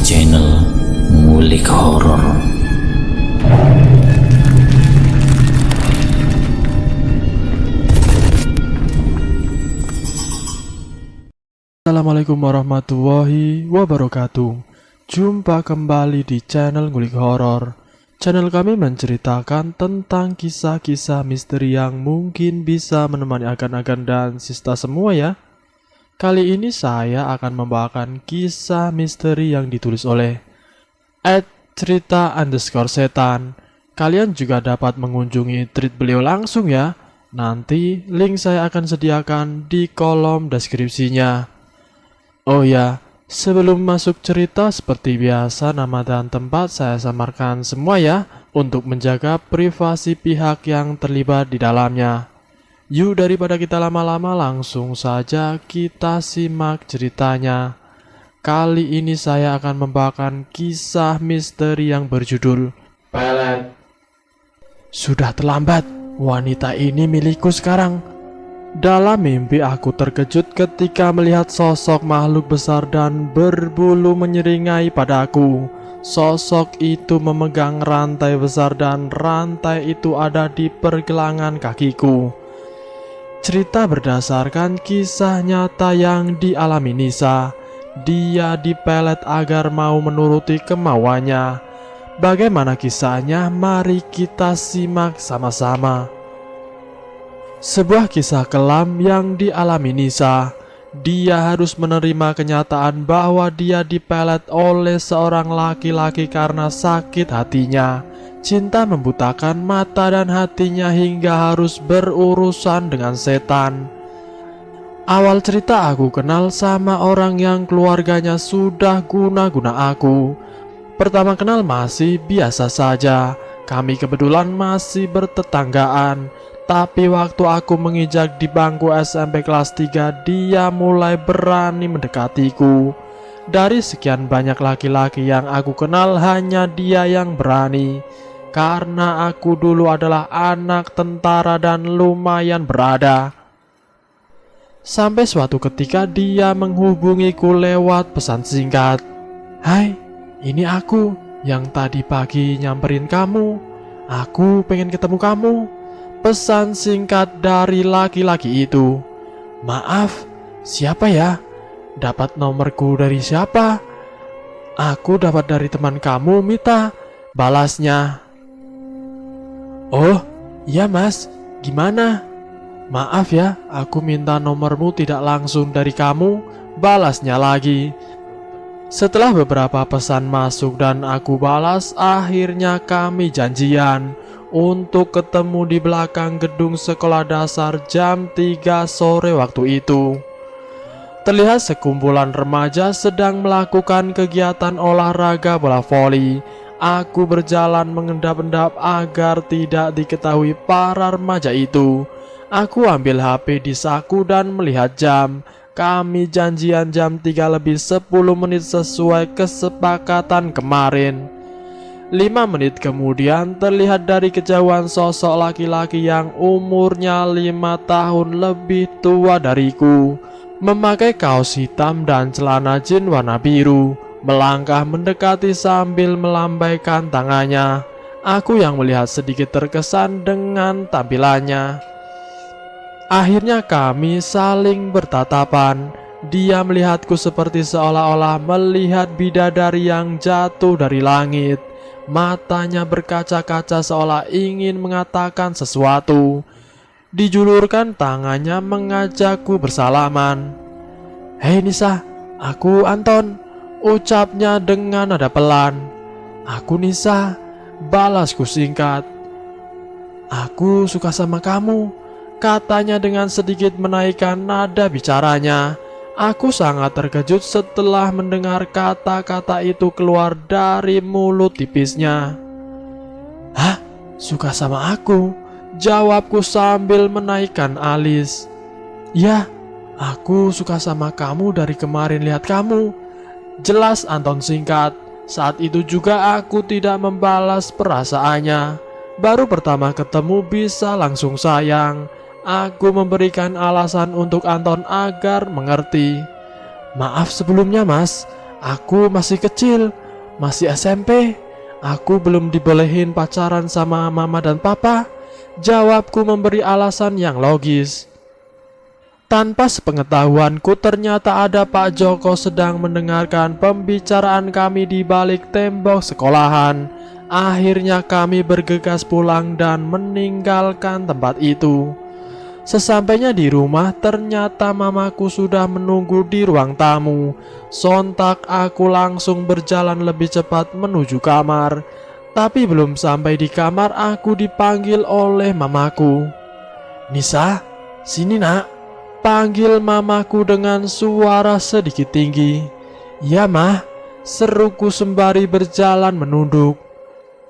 channel Ngulik Horor. Assalamualaikum warahmatullahi wabarakatuh. Jumpa kembali di channel Ngulik Horor. Channel kami menceritakan tentang kisah-kisah misteri yang mungkin bisa menemani agan-agan dan sista semua ya. Kali ini saya akan membawakan kisah misteri yang ditulis oleh @cerita_setan. Kalian juga dapat mengunjungi tweet beliau langsung ya. Nanti link saya akan sediakan di kolom deskripsinya. Oh ya, sebelum masuk cerita seperti biasa nama dan tempat saya samarkan semua ya, untuk menjaga privasi pihak yang terlibat di dalamnya. Yuk daripada kita lama-lama langsung saja kita simak ceritanya. Kali ini saya akan membawakan kisah misteri yang berjudul Pelet. Sudah terlambat, wanita ini milikku sekarang. Dalam mimpi aku terkejut ketika melihat sosok makhluk besar dan berbulu menyeringai padaku. Sosok itu memegang rantai besar dan rantai itu ada di pergelangan kakiku. Cerita berdasarkan kisah nyata yang dialami Nisa. Dia dipelet agar mau menuruti kemauannya. Bagaimana kisahnya? Mari kita simak sama-sama. Sebuah kisah kelam yang dialami Nisa. Dia harus menerima kenyataan bahwa dia dipelet oleh seorang laki-laki karena sakit hatinya. Cinta membutakan mata dan hatinya hingga harus berurusan dengan setan. Awal cerita aku kenal sama orang yang keluarganya sudah guna-guna aku. Pertama kenal masih biasa saja. Kami kebetulan masih bertetanggaan. Tapi waktu aku menginjak di bangku SMP kelas 3, dia mulai berani mendekatiku. Dari sekian banyak laki-laki yang aku kenal, hanya dia yang berani. Karena aku dulu adalah anak tentara dan lumayan berada. Sampai suatu ketika dia menghubungiku lewat pesan singkat. Hai, ini aku yang tadi pagi nyamperin kamu. Aku pengen ketemu kamu. Pesan singkat dari laki-laki itu. Maaf, siapa ya? Dapat nomorku dari siapa? Aku dapat dari teman kamu, Mita. Balasnya. Oh, iya mas, gimana? Maaf ya, aku minta nomormu tidak langsung dari kamu. Balasnya lagi. Setelah beberapa pesan masuk dan aku balas, akhirnya kami janjian untuk ketemu di belakang gedung sekolah dasar jam 3 sore waktu itu. Terlihat sekumpulan remaja sedang melakukan kegiatan olahraga bola voli. Aku berjalan mengendap-endap agar tidak diketahui para remaja itu. Aku ambil HP di saku dan melihat jam. Kami janjian jam 3 lebih 10 menit sesuai kesepakatan kemarin. 5 menit kemudian terlihat dari kejauhan sosok laki-laki yang umurnya 5 tahun lebih tua dariku. Memakai kaos hitam dan celana jeans warna biru. Melangkah mendekati sambil melambaikan tangannya. Aku yang melihat sedikit terkesan dengan tampilannya. Akhirnya kami saling bertatapan. Dia melihatku seperti seolah-olah melihat bidadari yang jatuh dari langit. Matanya berkaca-kaca seolah ingin mengatakan sesuatu. Dijulurkan tangannya mengajakku bersalaman. Hei Nisa, aku Anton. Ucapnya dengan nada pelan. Aku Nisa, balasku singkat. Aku suka sama kamu, katanya dengan sedikit menaikkan nada bicaranya. Aku sangat terkejut setelah mendengar kata-kata itu keluar dari mulut tipisnya. Hah? Suka sama aku? Jawabku sambil menaikkan alis. Ya, aku suka sama kamu dari kemarin lihat kamu. Jelas Anton singkat. Saat itu juga aku tidak membalas perasaannya. Baru pertama ketemu bisa langsung sayang. Aku memberikan alasan untuk Anton agar mengerti. Maaf sebelumnya mas, Aku masih kecil, masih SMP. Aku belum dibolehin pacaran sama mama dan papa. Jawabku memberi alasan yang logis. Tanpa sepengetahuanku, ternyata ada Pak Joko sedang mendengarkan pembicaraan kami di balik tembok sekolahan. Akhirnya kami bergegas pulang dan meninggalkan tempat itu. Sesampainya di rumah, ternyata mamaku sudah menunggu di ruang tamu. Sontak aku langsung berjalan lebih cepat menuju kamar. Tapi belum sampai di kamar, aku dipanggil oleh mamaku. "Nisa, sini nak," panggil mamaku dengan suara sedikit tinggi. "Ya mah," seruku sembari berjalan menunduk.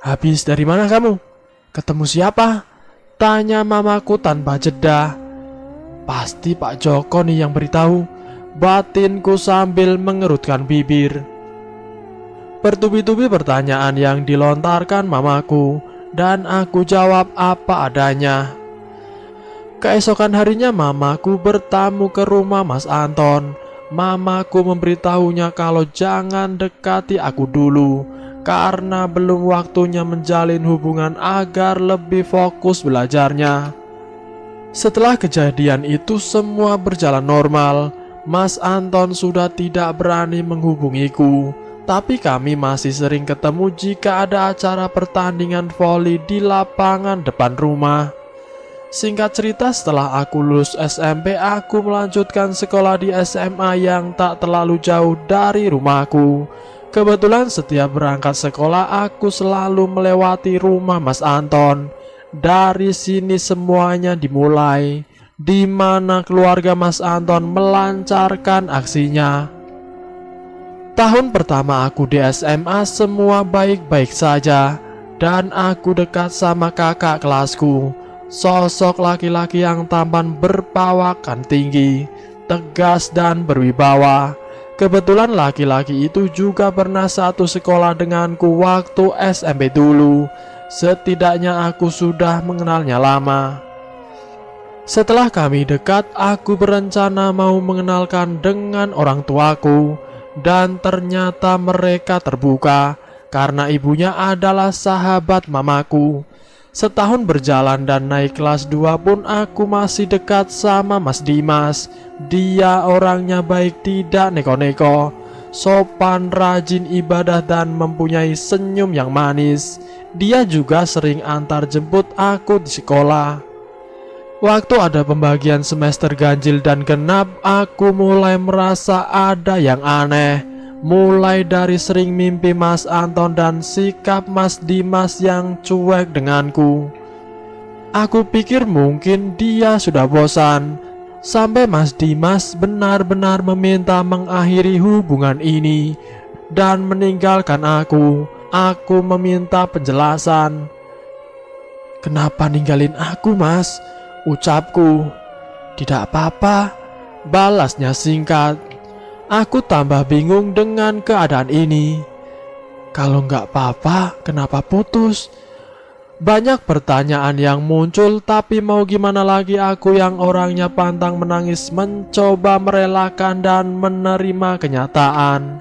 "Habis dari mana kamu? Ketemu siapa?" tanya mamaku tanpa jeda. "Pasti Pak Joko nih yang beritahu," batinku sambil mengerutkan bibir. Bertubi-tubi pertanyaan yang dilontarkan mamaku, dan aku jawab apa adanya. Keesokan harinya mamaku bertamu ke rumah Mas Anton. Mamaku memberitahunya kalau jangan dekati aku dulu, karena belum waktunya menjalin hubungan agar lebih fokus belajarnya. Setelah kejadian itu semua berjalan normal. Mas Anton sudah tidak berani menghubungiku, tapi kami masih sering ketemu jika ada acara pertandingan voli di lapangan depan rumah. Singkat cerita, setelah aku lulus SMP, aku melanjutkan sekolah di SMA yang tak terlalu jauh dari rumahku. Kebetulan setiap berangkat sekolah aku selalu melewati rumah Mas Anton. Dari sini semuanya dimulai, di mana keluarga Mas Anton melancarkan aksinya. Tahun pertama aku di SMA semua baik-baik saja, dan aku dekat sama kakak kelasku. Sosok laki-laki yang tampan berpawakan tinggi, tegas dan berwibawa. Kebetulan laki-laki itu juga pernah satu sekolah denganku waktu SMP dulu. Setidaknya aku sudah mengenalnya lama. Setelah kami dekat, aku berencana mau mengenalkan dengan orang tuaku. Dan ternyata mereka terbuka, karena ibunya adalah sahabat mamaku. Setahun berjalan dan naik kelas 2 pun aku masih dekat sama Mas Dimas. Dia orangnya baik, tidak neko-neko, sopan, rajin ibadah, dan mempunyai senyum yang manis. Dia juga sering antar jemput aku di sekolah. Waktu ada pembagian semester ganjil dan genap, aku mulai merasa ada yang aneh. Mulai dari sering mimpi Mas Anton dan sikap Mas Dimas yang cuek denganku. Aku pikir mungkin dia sudah bosan, sampai Mas Dimas benar-benar meminta mengakhiri hubungan ini dan meninggalkan aku. Aku meminta penjelasan. "Kenapa ninggalin aku, Mas?" ucapku. "Tidak apa-apa," balasnya singkat. Aku tambah bingung dengan keadaan ini. Kalau nggak apa-apa, kenapa putus? Banyak pertanyaan yang muncul, tapi mau gimana lagi, aku yang orangnya pantang menangis mencoba merelakan dan menerima kenyataan.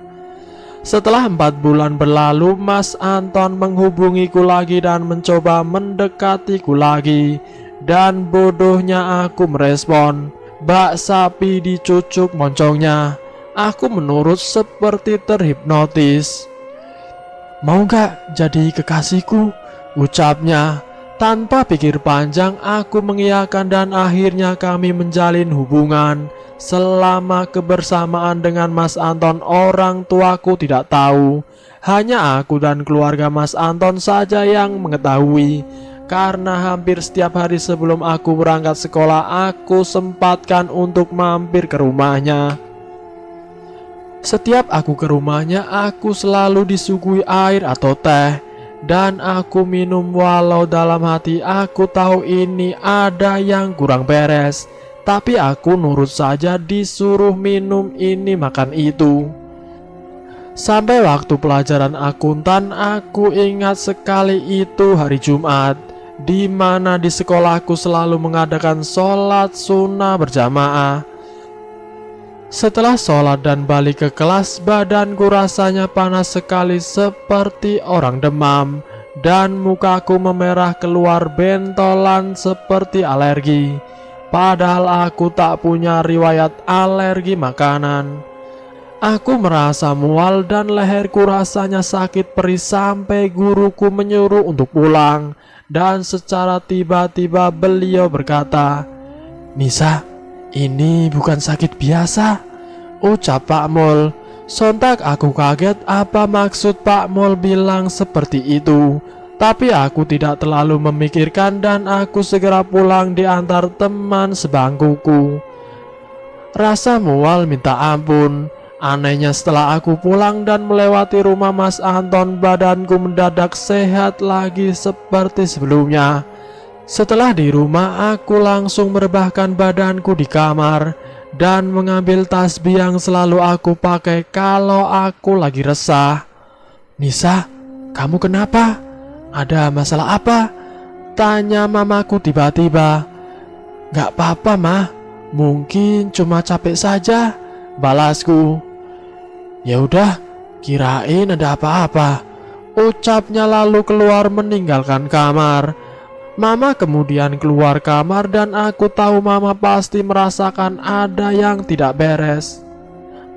Setelah 4 bulan berlalu, Mas Anton menghubungiku lagi dan mencoba mendekatiku lagi. Dan bodohnya aku merespon, "Bak sapi dicucuk moncongnya." Aku menurut seperti terhipnotis. "Mau gak jadi kekasihku?" ucapnya. Tanpa pikir panjang aku mengiyakan dan akhirnya kami menjalin hubungan. Selama kebersamaan dengan Mas Anton, orang tuaku tidak tahu. Hanya aku dan keluarga Mas Anton saja yang mengetahui. Karena hampir setiap hari sebelum aku berangkat sekolah, aku sempatkan untuk mampir ke rumahnya. Setiap aku ke rumahnya, aku selalu disuguhi air atau teh, dan aku minum walau dalam hati aku tahu ini ada yang kurang beres. Tapi aku nurut saja, disuruh minum ini makan itu. Sampai waktu pelajaran akuntan, aku ingat sekali itu hari Jumat, di mana di sekolahku selalu mengadakan sholat sunnah berjamaah. Setelah sholat dan balik ke kelas, badanku rasanya panas sekali seperti orang demam, dan mukaku memerah keluar bentolan seperti alergi. Padahal aku tak punya riwayat alergi makanan. Aku merasa mual dan leherku rasanya sakit perih sampai guruku menyuruh untuk pulang. Dan secara tiba-tiba beliau berkata, "Nisa, ini bukan sakit biasa," ucap Pak Mul. Sontak aku kaget apa maksud Pak Mul bilang seperti itu. Tapi aku tidak terlalu memikirkan dan aku segera pulang diantar teman sebangkuku. Rasa mual minta ampun. Anehnya setelah aku pulang dan melewati rumah Mas Anton, badanku mendadak sehat lagi seperti sebelumnya. Setelah di rumah, aku langsung merebahkan badanku di kamar dan mengambil tasbih yang selalu aku pakai kalau aku lagi resah. "Nisa, kamu kenapa? Ada masalah apa?" tanya mamaku tiba-tiba. "Gak apa-apa, Mah. Mungkin cuma capek saja," balasku. "Ya udah, kirain ada apa-apa," ucapnya lalu keluar meninggalkan kamar. Mama kemudian keluar kamar dan aku tahu mama pasti merasakan ada yang tidak beres.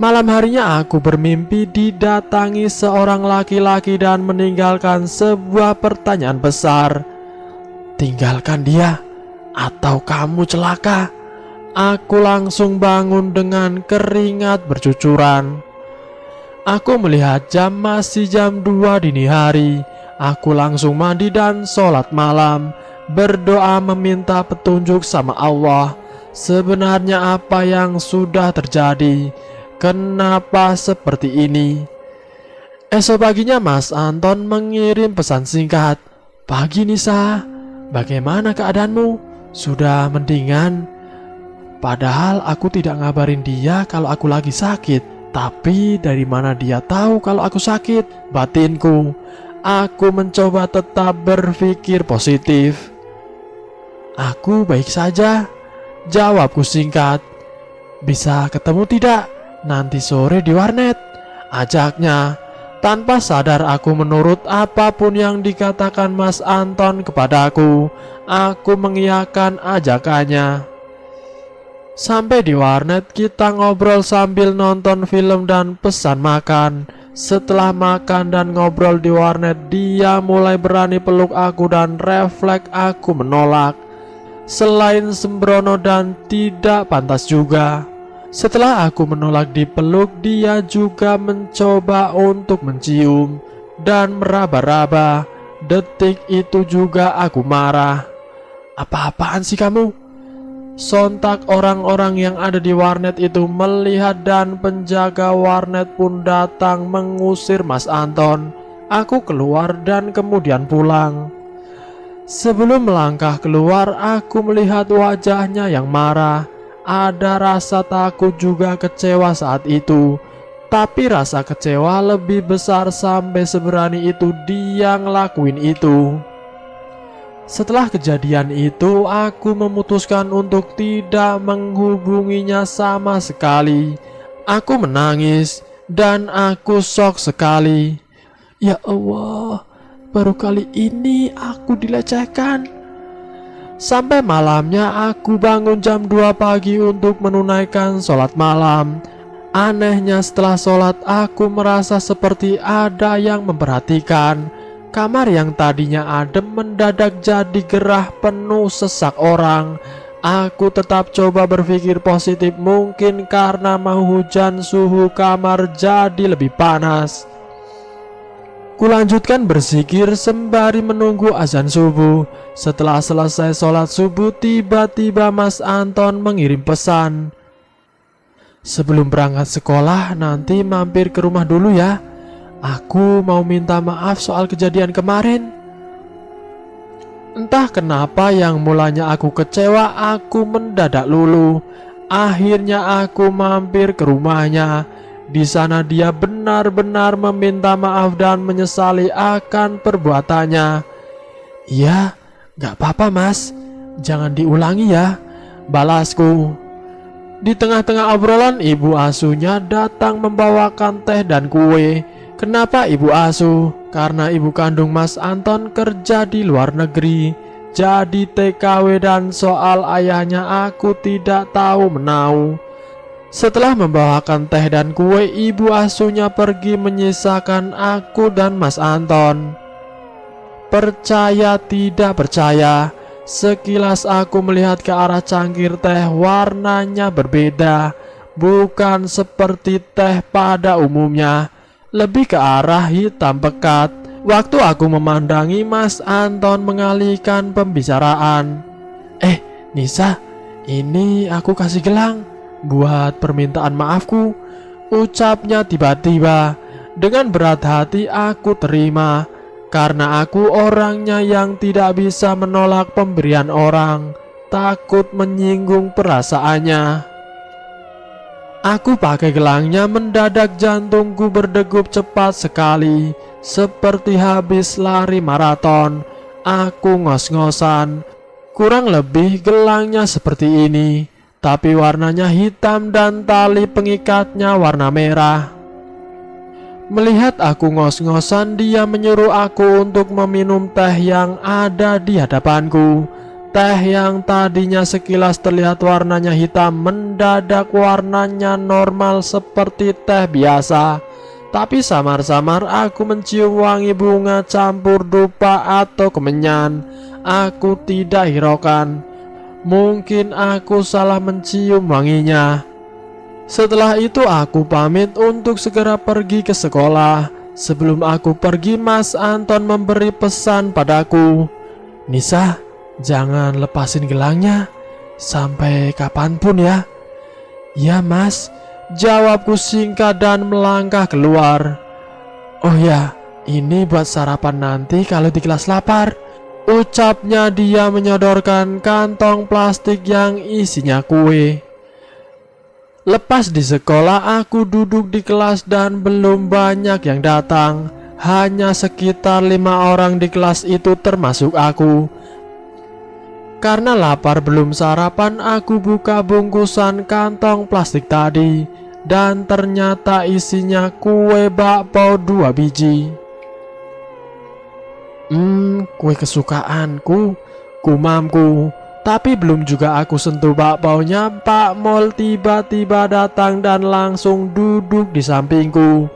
Malam harinya aku bermimpi didatangi seorang laki-laki dan meninggalkan sebuah pertanyaan besar. "Tinggalkan dia atau kamu celaka?" Aku langsung bangun dengan keringat bercucuran. Aku melihat jam masih jam 2 dini hari. Aku langsung mandi dan sholat malam, berdoa meminta petunjuk sama Allah. Sebenarnya apa yang sudah terjadi? Kenapa seperti ini? Esok paginya Mas Anton mengirim pesan singkat. "Pagi Nisa, bagaimana keadaanmu? Sudah mendingan?" Padahal aku tidak ngabarin dia kalau aku lagi sakit. Tapi dari mana dia tahu kalau aku sakit? Batinku. Aku mencoba tetap berpikir positif. "Aku baik saja," jawabku singkat. "Bisa ketemu tidak? Nanti sore di warnet," ajaknya. Tanpa sadar aku menurut apapun yang dikatakan Mas Anton kepadaku. Aku mengiyakan ajakannya. Sampai di warnet kita ngobrol sambil nonton film dan pesan makan. Setelah makan dan ngobrol di warnet, dia mulai berani peluk aku dan refleks aku menolak. Selain sembrono dan tidak pantas juga. Setelah aku menolak dipeluk, dia juga mencoba untuk mencium dan meraba-raba. Detik itu juga aku marah. "Apa-apaan sih kamu?" Sontak orang-orang yang ada di warnet itu melihat dan penjaga warnet pun datang mengusir Mas Anton. Aku keluar dan kemudian pulang. Sebelum melangkah keluar, aku melihat wajahnya yang marah. Ada rasa takut juga kecewa saat itu. Tapi rasa kecewa lebih besar sampai seberani itu dia ngelakuin itu. Setelah kejadian itu, aku memutuskan untuk tidak menghubunginya sama sekali. Aku menangis dan aku shock sekali. Ya Allah, baru kali ini aku dilecehkan. Sampai malamnya aku bangun jam 2 pagi untuk menunaikan sholat malam. Anehnya setelah sholat aku merasa seperti ada yang memperhatikan. Kamar yang tadinya adem mendadak jadi gerah penuh sesak orang. Aku tetap coba berpikir positif, mungkin karena mau hujan suhu kamar jadi lebih panas. Kulanjutkan berzikir sembari menunggu azan subuh. Setelah selesai sholat subuh, tiba-tiba Mas Anton mengirim pesan. "Sebelum berangkat sekolah nanti mampir ke rumah dulu ya. Aku mau minta maaf soal kejadian kemarin." Entah kenapa yang mulanya aku kecewa, aku mendadak luluh. Akhirnya aku mampir ke rumahnya. Di sana dia benar-benar meminta maaf dan menyesali akan perbuatannya. "Iya, gak apa-apa mas, jangan diulangi ya," balasku. Di tengah-tengah obrolan, ibu asuhnya datang membawakan teh dan kue. Kenapa ibu asuh? Karena ibu kandung Mas Anton kerja di luar negeri, jadi TKW, dan soal ayahnya aku tidak tahu menau. Setelah membawakan teh dan kue, ibu asuhnya pergi menyisakan aku dan Mas Anton. Percaya tidak percaya, sekilas aku melihat ke arah cangkir teh, warnanya berbeda. Bukan seperti teh pada umumnya, lebih ke arah hitam pekat. Waktu aku memandangi, Mas Anton mengalihkan pembicaraan. Nisa, ini aku kasih gelang buat permintaan maafku, ucapnya tiba-tiba. Dengan berat hati aku terima, karena aku orangnya yang tidak bisa menolak pemberian orang, takut menyinggung perasaannya. Aku pakai gelangnya, mendadak jantungku berdegup cepat sekali, seperti habis lari maraton. Aku ngos-ngosan. Kurang lebih gelangnya seperti ini, tapi warnanya hitam dan tali pengikatnya warna merah. Melihat aku ngos-ngosan, dia menyuruh aku untuk meminum teh yang ada di hadapanku. Teh yang tadinya sekilas terlihat warnanya hitam, mendadak warnanya normal seperti teh biasa. Tapi samar-samar aku mencium wangi bunga campur dupa atau kemenyan. Aku tidak hiraukan. Mungkin aku salah mencium wanginya. Setelah itu aku pamit untuk segera pergi ke sekolah. Sebelum aku pergi, Mas Anton memberi pesan padaku. Nisa, jangan lepasin gelangnya sampai kapanpun ya. Ya Mas, jawabku singkat dan melangkah keluar. Oh ya, ini buat sarapan nanti kalau di kelas lapar, ucapnya dia menyodorkan kantong plastik yang isinya kue. Lepas di sekolah, aku duduk di kelas dan belum banyak yang datang. Hanya sekitar 5 orang di kelas itu termasuk aku. Karena lapar belum sarapan, aku buka bungkusan kantong plastik tadi, dan ternyata isinya kue bakpao 2 biji. Kue kesukaanku, gumamku. Tapi belum juga aku sentuh bakpaonya, Pak Mol tiba-tiba datang dan langsung duduk di sampingku.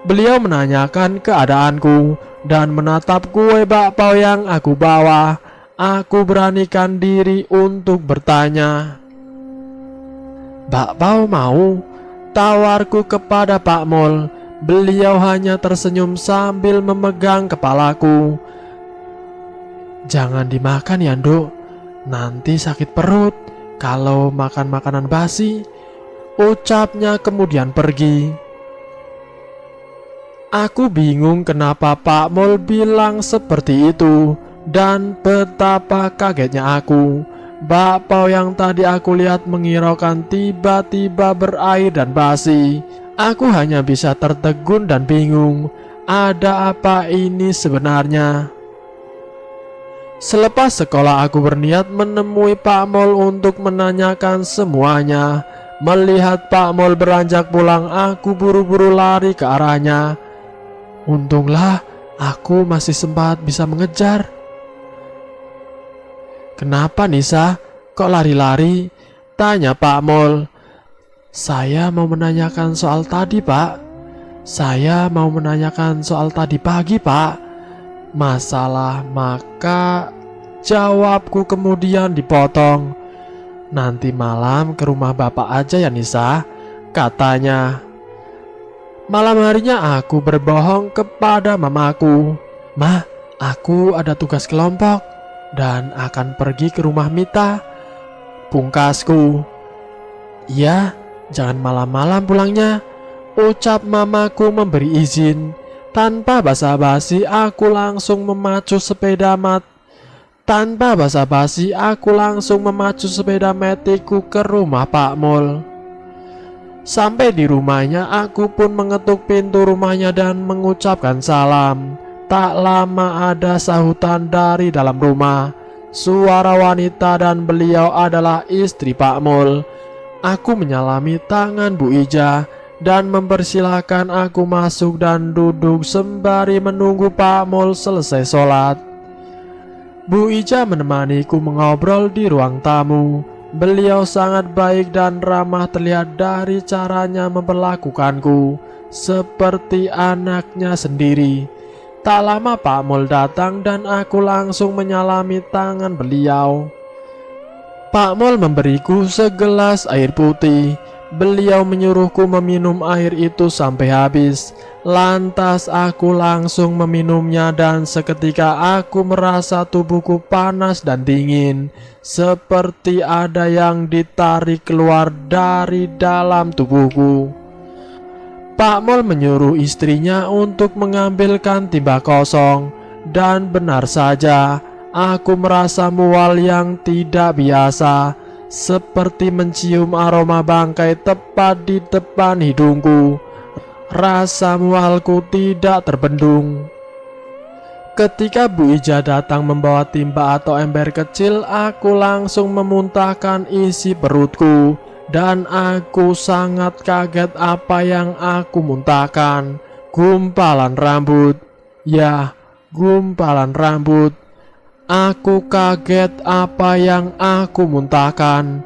Beliau menanyakan keadaanku dan menatap kue bakpao yang aku bawa. Aku beranikan diri untuk bertanya. Bakpao mau? Tawarku kepada Pak Mol. Beliau hanya tersenyum sambil memegang kepalaku. Jangan dimakan ya, Nduk. Nanti sakit perut kalau makan makanan basi, ucapnya kemudian pergi. Aku bingung kenapa Pak Mol bilang seperti itu, dan betapa kagetnya aku. Bakpao yang tadi aku lihat menghiraukan tiba-tiba berair dan basi. Aku hanya bisa tertegun dan bingung. Ada apa ini sebenarnya? Selepas sekolah aku berniat menemui Pak Mol untuk menanyakan semuanya. Melihat Pak Mol beranjak pulang, aku buru-buru lari ke arahnya. Untunglah aku masih sempat bisa mengejar. Kenapa Nisa? Kok lari-lari? Tanya Pak Mol. Saya mau menanyakan soal tadi, Pak. Saya mau menanyakan soal tadi pagi, Pak. Masalah maka, jawabku kemudian dipotong. Nanti malam ke rumah Bapak aja ya Nisa, katanya. Malam harinya aku berbohong kepada mamaku. Ma, aku ada tugas kelompok dan akan pergi ke rumah Mita, pungkasku. Iya, jangan malam-malam pulangnya, ucap mamaku memberi izin. Tanpa basa-basi aku langsung memacu sepeda metikku ke rumah Pak Mol. Sampai di rumahnya, aku pun mengetuk pintu rumahnya dan mengucapkan salam. Tak lama ada sahutan dari dalam rumah. Suara wanita dan beliau adalah istri Pak Mol. Aku menyalami tangan Bu Ija dan mempersilahkan aku masuk dan duduk sembari menunggu Pak Mul selesai sholat. Bu Ija menemaniku mengobrol di ruang tamu. Beliau sangat baik dan ramah, terlihat dari caranya memperlakukanku seperti anaknya sendiri. Tak lama Pak Mul datang dan aku langsung menyalami tangan beliau. Pak Mul memberiku segelas air putih. Beliau menyuruhku meminum air itu sampai habis. Lantas aku langsung meminumnya dan seketika aku merasa tubuhku panas dan dingin, seperti ada yang ditarik keluar dari dalam tubuhku. Pak Mul menyuruh istrinya untuk mengambilkan timba kosong, dan benar saja, aku merasa mual yang tidak biasa, seperti mencium aroma bangkai tepat di depan hidungku. Rasa mualku tidak terbendung. Ketika Bu Ija datang membawa timba atau ember kecil, aku langsung memuntahkan isi perutku. Dan aku sangat kaget apa yang aku muntahkan. Gumpalan rambut. Ya, gumpalan rambut. Aku kaget apa yang aku muntahkan.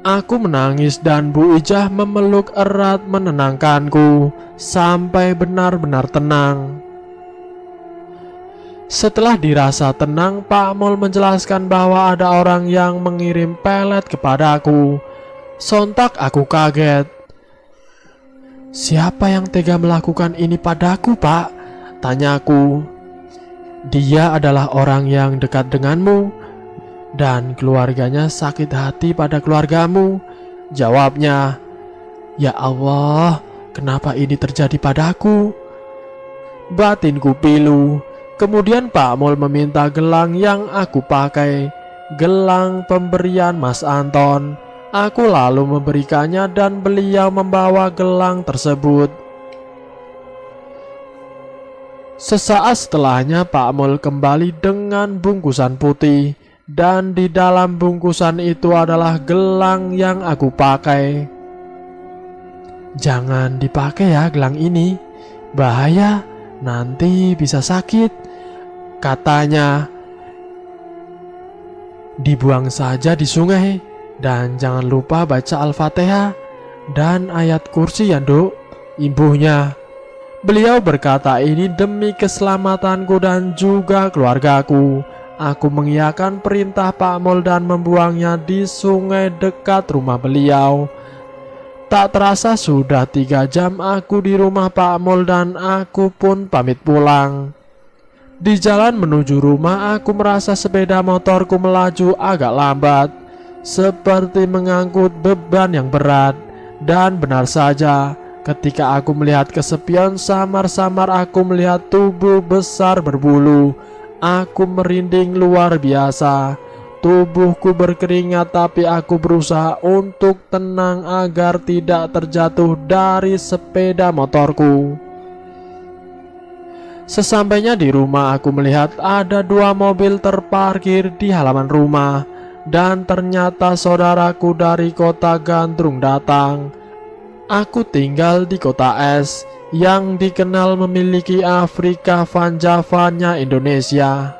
Aku menangis dan Bu Ija memeluk erat menenangkanku sampai benar-benar tenang. Setelah dirasa tenang, Pak Mul menjelaskan bahwa ada orang yang mengirim pelet kepadaku. Sontak aku kaget. "Siapa yang tega melakukan ini padaku, Pak?" tanyaku. "Dia adalah orang yang dekat denganmu dan keluarganya sakit hati pada keluargamu," jawabnya. Ya Allah, kenapa ini terjadi padaku? Batinku pilu. Kemudian Pak Mul meminta gelang yang aku pakai, gelang pemberian Mas Anton. Aku lalu memberikannya dan beliau membawa gelang tersebut. Sesaat setelahnya Pak Mul kembali dengan bungkusan putih, dan di dalam bungkusan itu adalah gelang yang aku pakai. "Jangan dipakai ya gelang ini, bahaya, nanti bisa sakit," katanya. "Dibuang saja di sungai. Dan jangan lupa baca Al-Fatihah dan ayat kursi ya, Duk," imbuhnya. Beliau berkata ini demi keselamatanku dan juga keluargaku. Aku mengiyakan perintah Pak Mul dan membuangnya di sungai dekat rumah beliau. Tak terasa sudah 3 jam aku di rumah Pak Mul dan aku pun pamit pulang. Di jalan menuju rumah aku merasa sepeda motorku melaju agak lambat, seperti mengangkut beban yang berat. Dan benar saja, ketika aku melihat kesepian, samar-samar aku melihat tubuh besar berbulu. Aku merinding luar biasa. Tubuhku berkeringat, tapi aku berusaha untuk tenang agar tidak terjatuh dari sepeda motorku. Sesampainya di rumah, aku melihat ada 2 mobil terparkir di halaman rumah. Dan ternyata saudaraku dari kota Gandrung datang. Aku tinggal di kota es yang dikenal memiliki Afrika Van Java-nya Indonesia.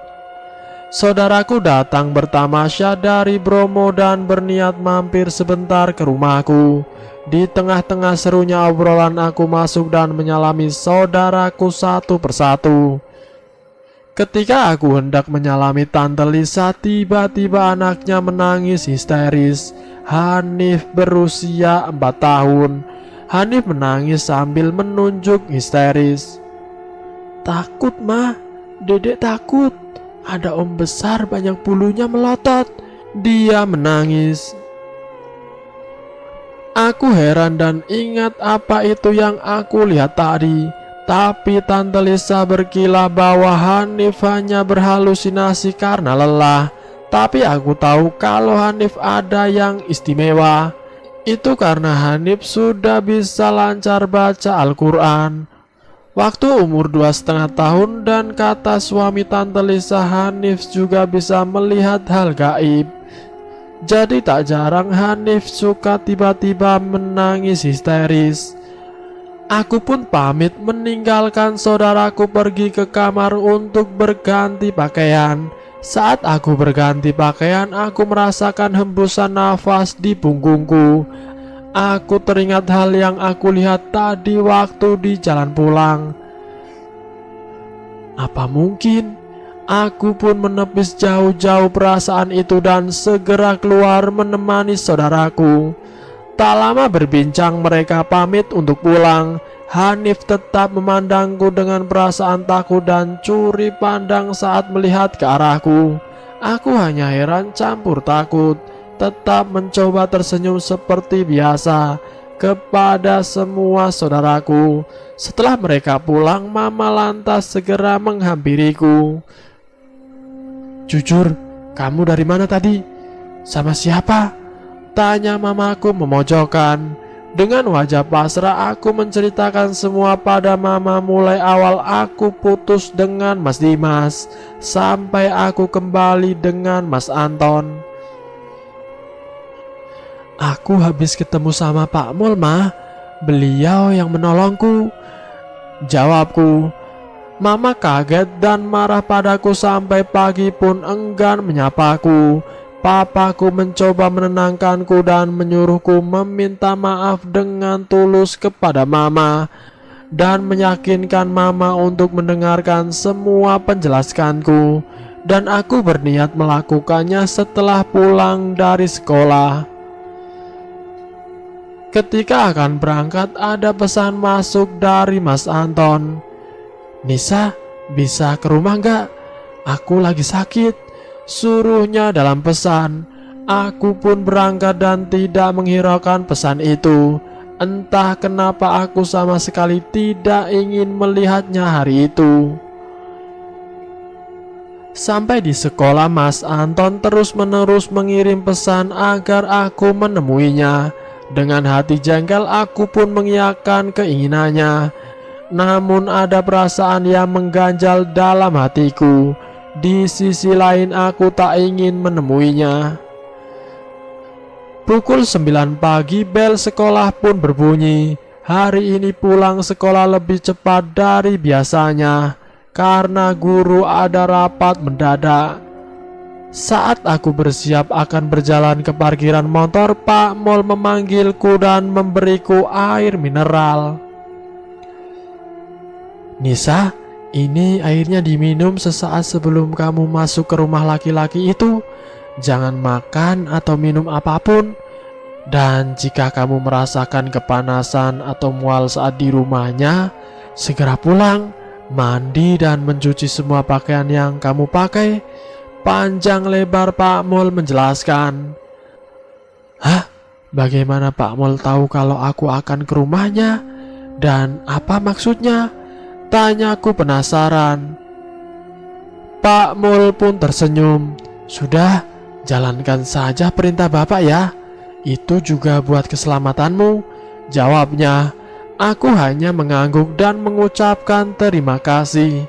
Saudaraku datang bertamasya dari Bromo dan berniat mampir sebentar ke rumahku. Di tengah-tengah serunya obrolan aku masuk dan menyalami saudaraku satu persatu. Ketika aku hendak menyalami Tante Lisa, tiba-tiba anaknya menangis histeris. Hanif berusia 4 tahun. Hanif menangis sambil menunjuk histeris. "Takut, Ma. Dedek takut. Ada om besar banyak bulunya melotot." Dia menangis. Aku heran dan ingat apa itu yang aku lihat tadi. Tapi Tante Lisa berkilah bahwa Hanif hanya berhalusinasi karena lelah. Tapi aku tahu kalau Hanif ada yang istimewa. Itu karena Hanif sudah bisa lancar baca Al-Quran. Waktu umur 2,5 tahun, dan kata suami Tante Lisa, Hanif juga bisa melihat hal gaib. Jadi tak jarang Hanif suka tiba-tiba menangis histeris. Aku pun pamit meninggalkan saudaraku pergi ke kamar untuk berganti pakaian. Saat aku berganti pakaian, aku merasakan hembusan nafas di punggungku. Aku teringat hal yang aku lihat tadi waktu di jalan pulang. Apa mungkin aku pun menepis jauh-jauh perasaan itu dan segera keluar menemani saudaraku. Tak lama berbincang mereka pamit untuk pulang. Hanif tetap memandangku dengan perasaan takut dan curi pandang saat melihat ke arahku. Aku hanya heran campur takut, tetap mencoba tersenyum seperti biasa kepada semua saudaraku. Setelah mereka pulang, Mama lantas segera menghampiriku. "Jujur, kamu dari mana tadi? Sama siapa?" tanya mamaku memojokkan. Dengan wajah pasrah aku menceritakan semua pada mama, mulai awal aku putus dengan Mas Dimas sampai aku kembali dengan Mas Anton. "Aku habis ketemu sama Pak Mul, Ma. Beliau yang menolongku," jawabku. Mama kaget dan marah padaku sampai pagi pun enggan menyapaku. Papaku mencoba menenangkanku dan menyuruhku meminta maaf dengan tulus kepada Mama dan meyakinkan Mama untuk mendengarkan semua penjelasanku, dan aku berniat melakukannya setelah pulang dari sekolah. Ketika akan berangkat, ada pesan masuk dari Mas Anton. "Nisa, bisa ke rumah gak? Aku lagi sakit," suruhnya dalam pesan. Aku pun berangkat dan tidak menghiraukan pesan itu. Entah kenapa aku sama sekali tidak ingin melihatnya hari itu. Sampai di sekolah, Mas Anton terus-menerus mengirim pesan agar aku menemuinya. Dengan hati jengkel aku pun mengiyakan keinginannya. Namun ada perasaan yang mengganjal dalam hatiku. Di sisi lain aku tak ingin menemuinya. Pukul 9 pagi bel sekolah pun berbunyi. Hari ini pulang sekolah lebih cepat dari biasanya karena guru ada rapat mendadak. Saat aku bersiap akan berjalan ke parkiran motor, Pak Mul memanggilku dan memberiku air mineral. "Nisa, ini airnya diminum sesaat sebelum kamu masuk ke rumah laki-laki itu. Jangan makan atau minum apapun. Dan jika kamu merasakan kepanasan atau mual saat di rumahnya, segera pulang, mandi dan mencuci semua pakaian yang kamu pakai," panjang lebar Pak Mul menjelaskan. "Hah? Bagaimana Pak Mul tahu kalau aku akan ke rumahnya? Dan apa maksudnya?" tanyaku penasaran. Pak Mul pun tersenyum. "Sudah, jalankan saja perintah Bapak ya. Itu juga buat keselamatanmu," jawabnya. Aku hanya mengangguk dan mengucapkan terima kasih.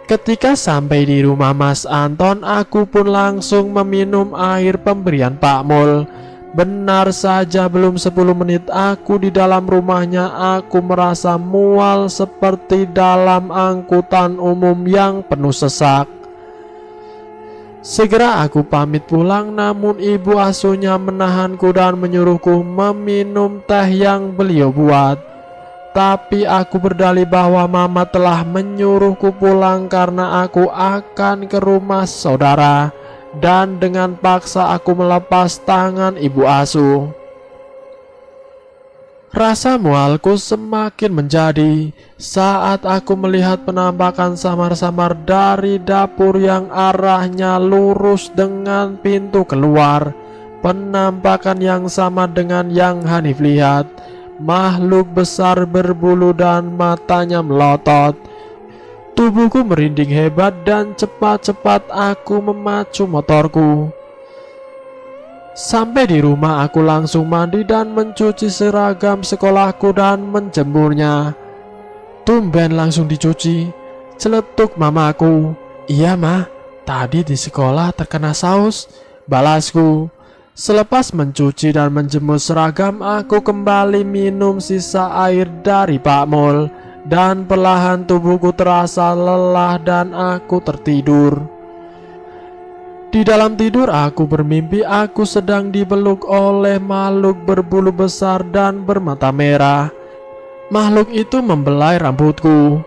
Ketika sampai di rumah Mas Anton, aku pun langsung meminum air pemberian Pak Mul. Benar saja belum 10 menit aku di dalam rumahnya, aku merasa mual seperti dalam angkutan umum yang penuh sesak. Segera aku pamit pulang, namun ibu asuhnya menahanku dan menyuruhku meminum teh yang beliau buat. Tapi aku berdalih bahwa Mama telah menyuruhku pulang karena aku akan ke rumah saudara. Dan dengan paksa aku melepas tangan ibu asuh. Rasa mualku semakin menjadi saat aku melihat penampakan samar-samar dari dapur yang arahnya lurus dengan pintu keluar. Penampakan yang sama dengan yang Hanif lihat. Makhluk besar berbulu dan matanya melotot. Tubuhku merinding hebat dan cepat-cepat aku memacu motorku. Sampai di rumah aku langsung mandi dan mencuci seragam sekolahku dan menjemurnya. "Tumben langsung dicuci," celetuk mamaku. "Iya mah, tadi di sekolah terkena saus," balasku. Selepas mencuci dan menjemur seragam, aku kembali minum sisa air dari Pak Mul, dan perlahan tubuhku terasa lelah dan aku tertidur. Di dalam tidur aku bermimpi aku sedang dipeluk oleh makhluk berbulu besar dan bermata merah. Makhluk itu membelai rambutku.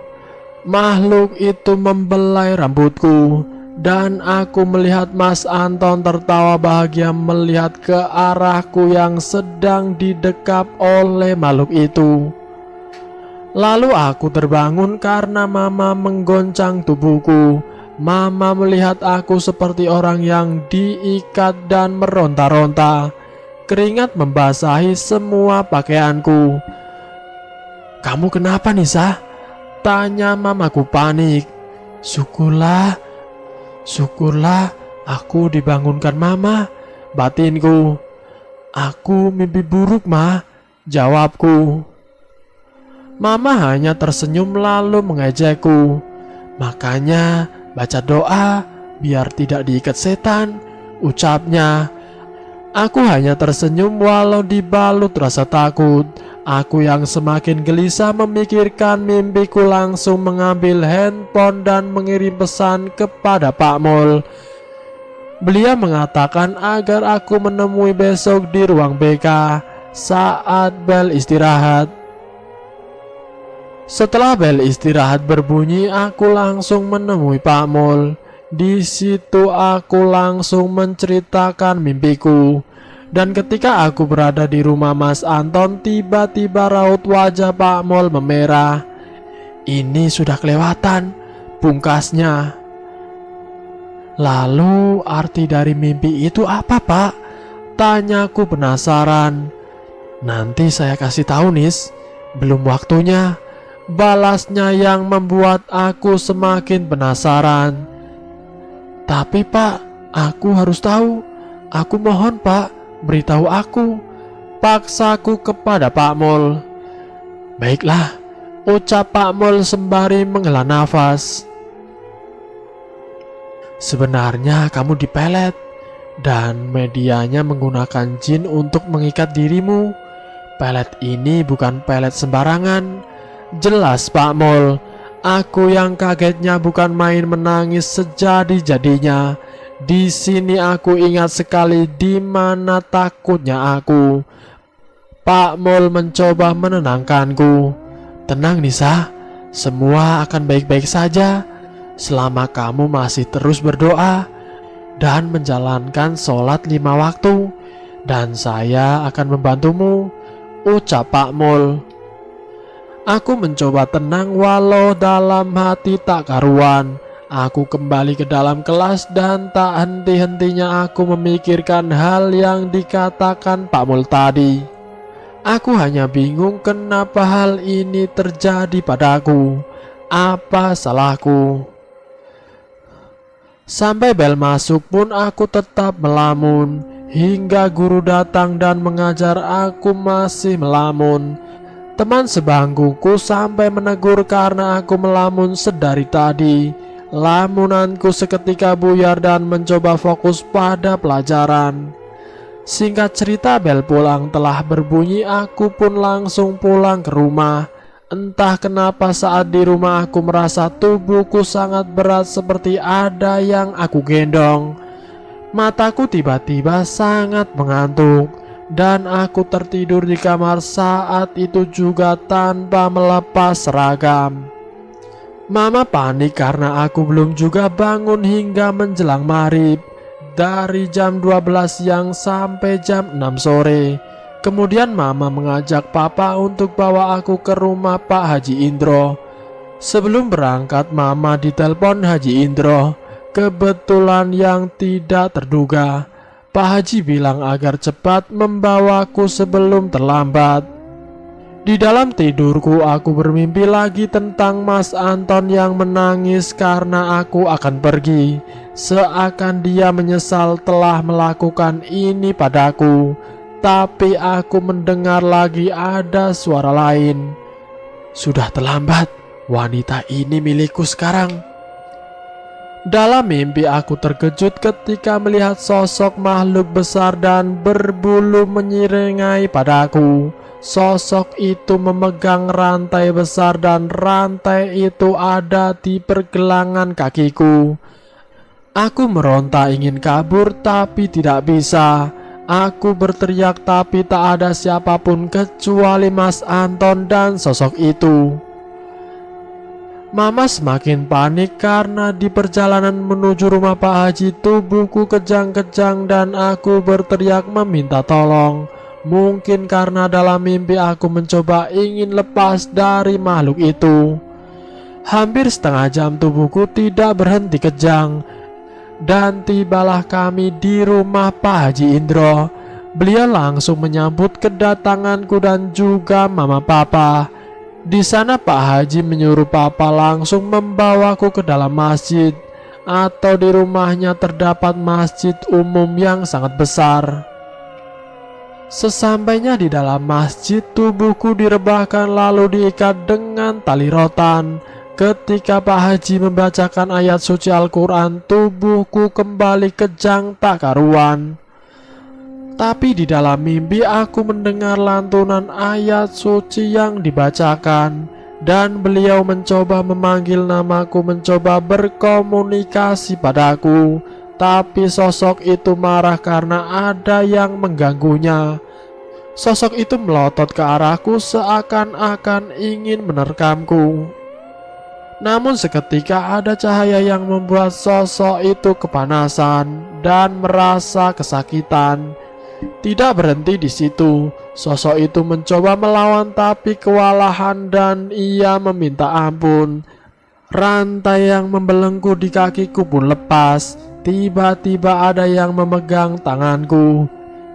Dan aku melihat Mas Anton tertawa bahagia melihat ke arahku yang sedang didekap oleh makhluk itu. Lalu aku terbangun karena Mama menggoncang tubuhku. Mama melihat aku seperti orang yang diikat dan meronta-ronta. Keringat membasahi semua pakaianku. "Kamu kenapa, Nisa?" tanya mamaku panik. Syukurlah aku dibangunkan Mama, batinku. "Aku mimpi buruk, Ma," jawabku. Mama hanya tersenyum lalu mengejekku. "Makanya baca doa biar tidak diikat setan," ucapnya. Aku hanya tersenyum walau dibalut rasa takut. Aku yang semakin gelisah memikirkan mimpiku langsung mengambil handphone dan mengirim pesan kepada Pak Mul. Beliau mengatakan agar aku menemui besok di ruang BK saat bel istirahat. Setelah bel istirahat berbunyi, aku langsung menemui Pak Mul. Di situ aku langsung menceritakan mimpiku. Dan ketika aku berada di rumah Mas Anton, tiba-tiba raut wajah Pak Mul memerah. "Ini sudah kelewatan," pungkasnya. "Lalu arti dari mimpi itu apa, Pak?" tanyaku penasaran. "Nanti saya kasih tahu, Nis. Belum waktunya," balasnya yang membuat aku semakin penasaran. "Tapi Pak, aku harus tahu. Aku mohon Pak, beritahu aku," paksaku kepada Pak Mul. "Baiklah," ucap Pak Mul sembari menghela nafas. "Sebenarnya kamu dipelet, dan medianya menggunakan jin untuk mengikat dirimu. Pelet ini bukan pelet sembarangan," jelas Pak Mul. Aku yang kagetnya bukan main menangis sejadi-jadinya. Di sini aku ingat sekali di mana takutnya aku. Pak Mul mencoba menenangkanku. "Tenang Nisa, semua akan baik-baik saja selama kamu masih terus berdoa dan menjalankan sholat 5 waktu, dan saya akan membantumu," ucap Pak Mul. Aku mencoba tenang walau dalam hati tak karuan. Aku kembali ke dalam kelas dan tak henti-hentinya aku memikirkan hal yang dikatakan Pak Mul tadi. Aku hanya bingung kenapa hal ini terjadi padaku. Apa salahku? Sampai bel masuk pun aku tetap melamun. Hingga guru datang dan mengajar aku masih melamun. Teman sebangkuku sampai menegur karena aku melamun sedari tadi. Lamunanku seketika buyar dan mencoba fokus pada pelajaran. Singkat cerita, bel pulang telah berbunyi. Aku pun langsung pulang ke rumah. Entah kenapa saat di rumah aku merasa tubuhku sangat berat seperti ada yang aku gendong. Mataku tiba-tiba sangat mengantuk dan aku tertidur di kamar saat itu juga tanpa melepas seragam. Mama panik karena aku belum juga bangun hingga menjelang maghrib, dari jam 12 siang sampai jam 6 sore. Kemudian Mama mengajak Papa untuk bawa aku ke rumah Pak Haji Indro. Sebelum berangkat, Mama ditelepon Haji Indro. Kebetulan yang tidak terduga, Pak Haji bilang agar cepat membawaku sebelum terlambat. Di dalam tidurku aku bermimpi lagi tentang Mas Anton yang menangis karena aku akan pergi. Seakan dia menyesal telah melakukan ini padaku. Tapi aku mendengar lagi ada suara lain. "Sudah terlambat, wanita ini milikku sekarang." Dalam mimpi aku terkejut ketika melihat sosok makhluk besar dan berbulu menyerengai padaku. Sosok itu memegang rantai besar dan rantai itu ada di pergelangan kakiku. Aku meronta ingin kabur tapi tidak bisa. Aku berteriak tapi tak ada siapapun kecuali Mas Anton dan sosok itu. Mama semakin panik karena di perjalanan menuju rumah Pak Haji tubuhku kejang-kejang dan aku berteriak meminta tolong. Mungkin karena dalam mimpi aku mencoba ingin lepas dari makhluk itu. Hampir setengah jam tubuhku tidak berhenti kejang. Dan tibalah kami di rumah Pak Haji Indro. Beliau langsung menyambut kedatanganku dan juga mama papa. Di sana Pak Haji menyuruh papa langsung membawaku ke dalam masjid, atau di rumahnya terdapat masjid umum yang sangat besar. Sesampainya di dalam masjid, tubuhku direbahkan lalu diikat dengan tali rotan. Ketika Pak Haji membacakan ayat suci Al-Quran, tubuhku kembali kejang tak karuan. Tapi di dalam mimpi aku mendengar lantunan ayat suci yang dibacakan, dan beliau mencoba memanggil namaku, mencoba berkomunikasi padaku. Tapi sosok itu marah karena ada yang mengganggunya. Sosok itu melotot ke arahku seakan-akan ingin menerkamku. Namun seketika ada cahaya yang membuat sosok itu kepanasan dan merasa kesakitan. Tidak berhenti di situ, sosok itu mencoba melawan tapi kewalahan dan ia meminta ampun. Rantai yang membelenggu di kakiku pun lepas. Tiba-tiba ada yang memegang tanganku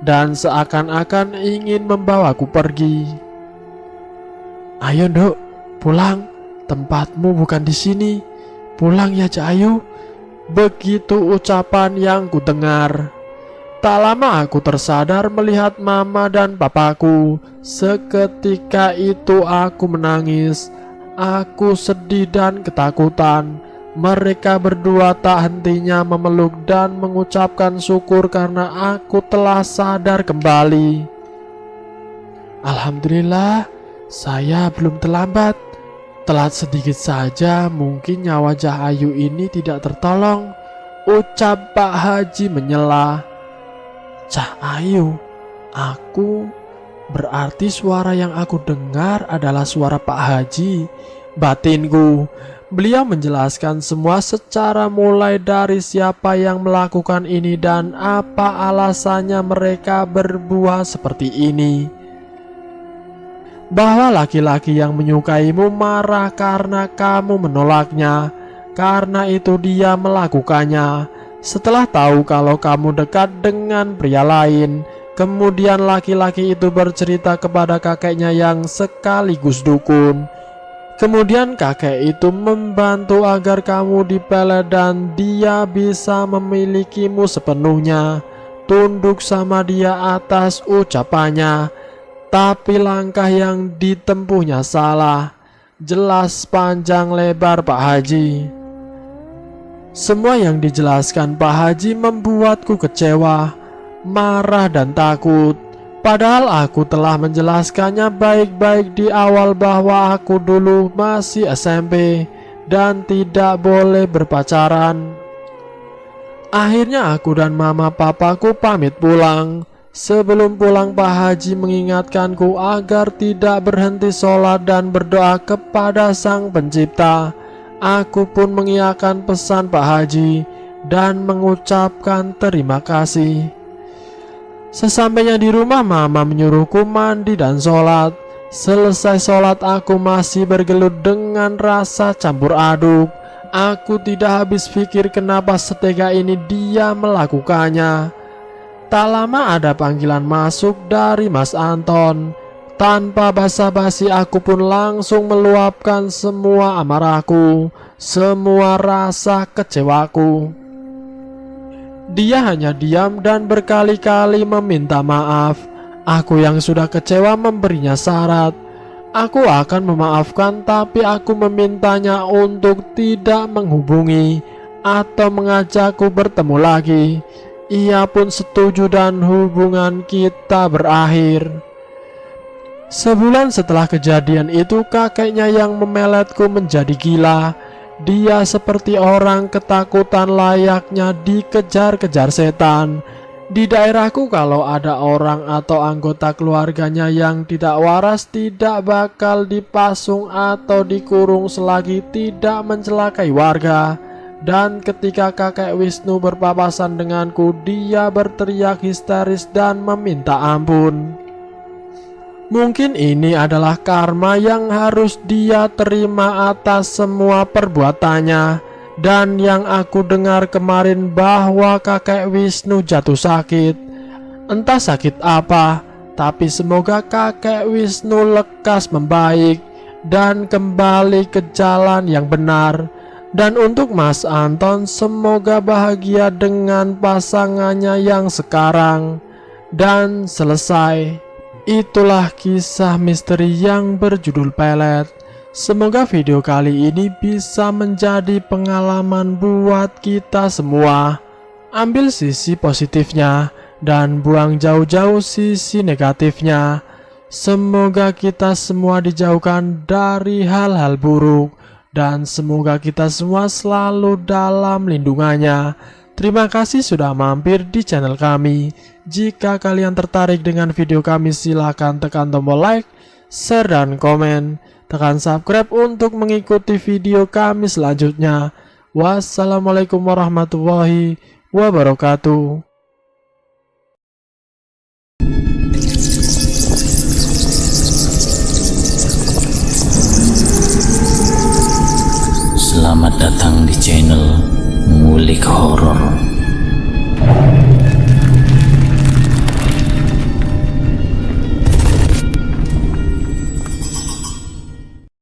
dan seakan-akan ingin membawaku pergi. "Ayo, Nduk, pulang. Tempatmu bukan di sini. Pulang ya, Cak Ayu." Begitu ucapan yang kudengar. Tak lama aku tersadar melihat mama dan papaku. Seketika itu aku menangis. Aku sedih dan ketakutan. Mereka berdua tak hentinya memeluk dan mengucapkan syukur karena aku telah sadar kembali. "Alhamdulillah, saya belum terlambat. Telat sedikit saja, mungkin nyawa Cahayu ini tidak tertolong," ucap Pak Haji menyela. "Cahayu, aku berarti suara yang aku dengar adalah suara Pak Haji," batinku. Beliau menjelaskan semua secara mulai dari siapa yang melakukan ini dan apa alasannya mereka berbuat seperti ini. Bahwa laki-laki yang menyukaimu marah karena kamu menolaknya, karena itu dia melakukannya. Setelah tahu kalau kamu dekat dengan pria lain, kemudian laki-laki itu bercerita kepada kakeknya yang sekaligus dukun. Kemudian kakek itu membantu agar kamu dipelet dan dia bisa memilikimu sepenuhnya. Tunduk sama dia atas ucapannya. Tapi langkah yang ditempuhnya salah. Jelas panjang lebar Pak Haji. Semua yang dijelaskan Pak Haji membuatku kecewa, marah dan takut. Padahal aku telah menjelaskannya baik-baik di awal bahwa aku dulu masih SMP dan tidak boleh berpacaran. Akhirnya aku dan mama papaku pamit pulang. Sebelum pulang Pak Haji mengingatkanku agar tidak berhenti sholat dan berdoa kepada Sang Pencipta. Aku pun mengiyakan pesan Pak Haji dan mengucapkan terima kasih. Sesampainya di rumah, mama menyuruhku mandi dan sholat. Selesai sholat aku masih bergelut dengan rasa campur aduk. Aku tidak habis pikir kenapa setega ini dia melakukannya. Tak lama ada panggilan masuk dari Mas Anton. Tanpa basa-basi aku pun langsung meluapkan semua amarahku, semua rasa kecewaku. Dia hanya diam dan berkali-kali meminta maaf. Aku yang sudah kecewa memberinya syarat. Aku akan memaafkan tapi aku memintanya untuk tidak menghubungi. atau mengajakku bertemu lagi. Ia pun setuju dan hubungan kita berakhir. Sebulan setelah kejadian itu, kakeknya yang memeletku menjadi gila. Dia seperti orang ketakutan layaknya dikejar-kejar setan. Di daerahku kalau ada orang atau anggota keluarganya yang tidak waras tidak bakal dipasung atau dikurung selagi tidak mencelakai warga. Dan ketika kakek Wisnu berpapasan denganku, dia berteriak histeris dan meminta ampun. Mungkin ini adalah karma yang harus dia terima atas semua perbuatannya. Dan yang aku dengar kemarin bahwa kakek Wisnu jatuh sakit. Entah sakit apa, tapi semoga kakek Wisnu lekas membaik dan kembali ke jalan yang benar. Dan untuk Mas Anton, semoga bahagia dengan pasangannya yang sekarang. Dan selesai. Itulah kisah misteri yang berjudul Pelet. Semoga video kali ini bisa menjadi pengalaman buat kita semua. Ambil sisi positifnya dan buang jauh-jauh sisi negatifnya. Semoga kita semua dijauhkan dari hal-hal buruk. Dan semoga kita semua selalu dalam lindungannya. Terima kasih sudah mampir di channel kami. Jika kalian tertarik dengan video kami, silahkan tekan tombol like, share, dan komen. Tekan subscribe untuk mengikuti video kami selanjutnya. Wassalamualaikum warahmatullahi wabarakatuh.